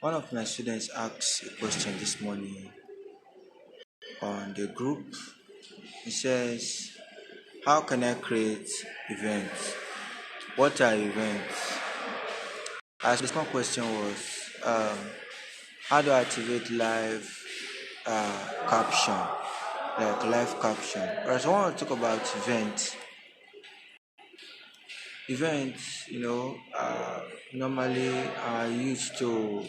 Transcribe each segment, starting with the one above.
One of my students asked a question this morning on the group. He says, how can I create events? What are events? As the second question was, how do I activate live caption, like live caption? Whereas I want to talk about events. Events, normally are used to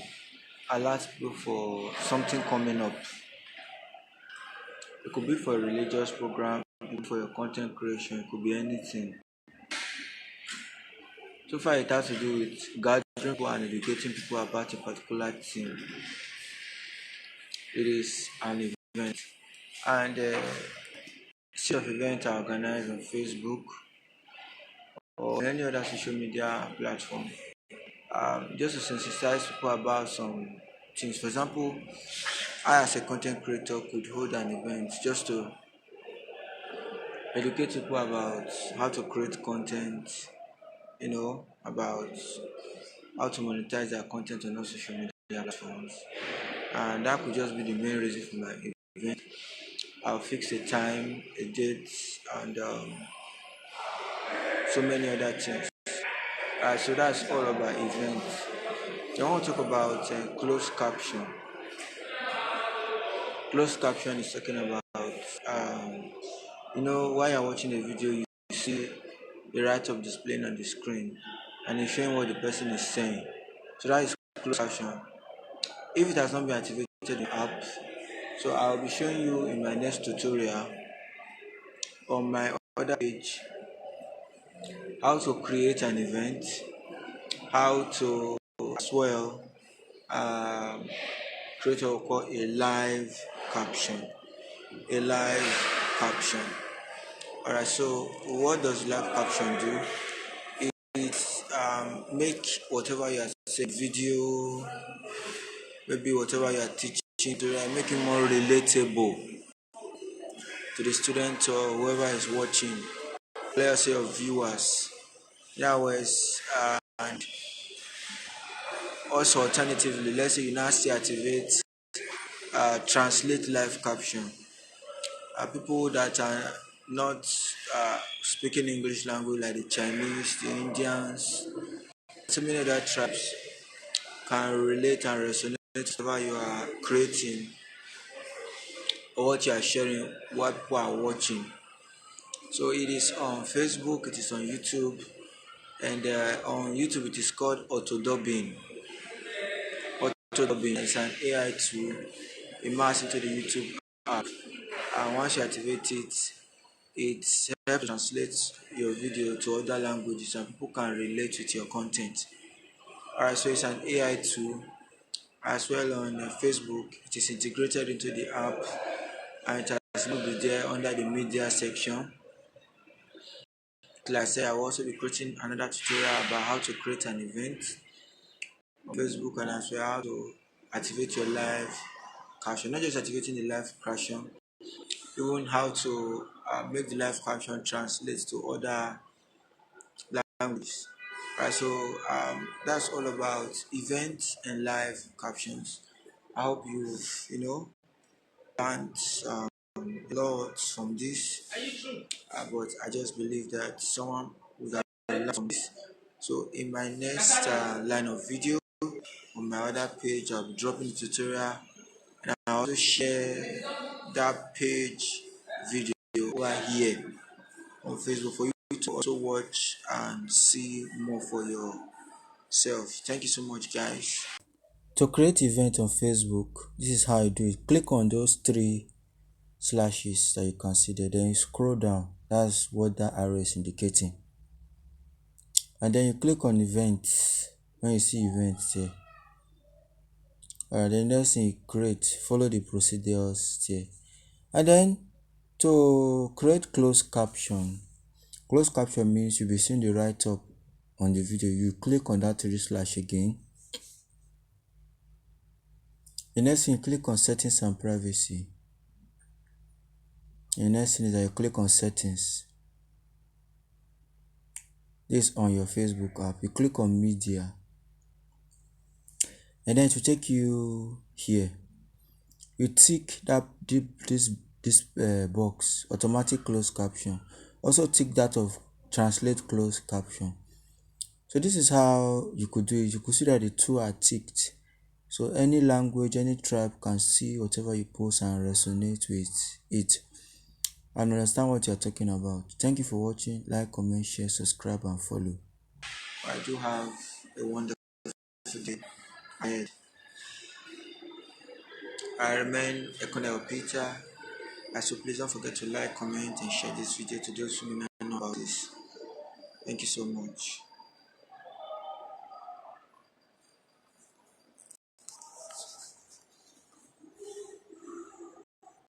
alert people for something coming up. It could be for a religious program, it could be for your content creation, it could be anything. So far, it has to do with gathering people and educating people about a particular thing. It is an event, and series of events are organized on Facebook or any other social media platform, just to sensitize people about some things. For example, I as a content creator could hold an event just to educate people about how to create content, about how to monetize their content on all social media platforms. And that could just be the main reason for my event. I'll fix a time, a date, and so many other things. So that's all about events. I want to talk about closed caption. Closed caption is talking about, um, while you're watching a video, you see the write-up displaying on the screen and it's showing what the person is saying. So that is closed caption. If it has not been activated in the app, so I'll be showing you in my next tutorial on my other page how to create an event, how to as well um, create what we call a live caption. A live caption. Alright, so what does live caption do? It make whatever you are saying, video, maybe whatever you are teaching, to make it more relatable to the student or whoever is watching. Let's say of viewers. That was and also alternatively, let's say you now see activate translate live caption. People that are not speaking English language, like the Chinese, the Indians, so many other tribes, can relate and resonate with whatever you are creating or what you are sharing, what people are watching. So it is on Facebook, it is on YouTube, and on YouTube it is called auto dubbing. Auto dubbing is an AI tool immersed into the YouTube app, and once you activate it, it helps translate your video to other languages and people can relate with your content. Alright, so it's an AI tool as well on Facebook. It is integrated into the app and it has moved there under the media section. Like I said, I will also be creating another tutorial about how to create an event on Facebook and as well how to activate your live caption. Not just activating the live caption, even how to make the live caption translate to other languages. Right, so that's all about events and live captions. I hope you've learned a lot from this, but I just believe that someone would have learned from this. So in my next line of video on my other page, I'll be dropping the tutorial and I'll also share that page video over here on Facebook for you to also watch and see more for yourself. Thank you so much, guys. To create event on Facebook, this is how you do it. Click on those three slashes that you can see there. Then you scroll down. That's what that arrow is indicating. And then you click on events. When you see events there. The next thing you create, follow the procedures there. And then to create closed caption. Closed caption means you'll be seeing the write up on the video. You click on that three slash again. The next thing you click on settings and privacy. The next thing is that you click on settings. This on your Facebook app. You click on media. and then to take you here, you tick that this box, automatic closed caption. Also tick that of translate closed caption. So this is how you could do it. You could see that the two are ticked. So any language, any tribe can see whatever you post and resonate with it and understand what you're talking about. Thank you for watching. Like, comment, share, subscribe, and follow. I do have a wonderful day ahead. I remain a Colonel Peter. So please don't forget to like, comment, and share this video to those who may not know about this. Thank you so much.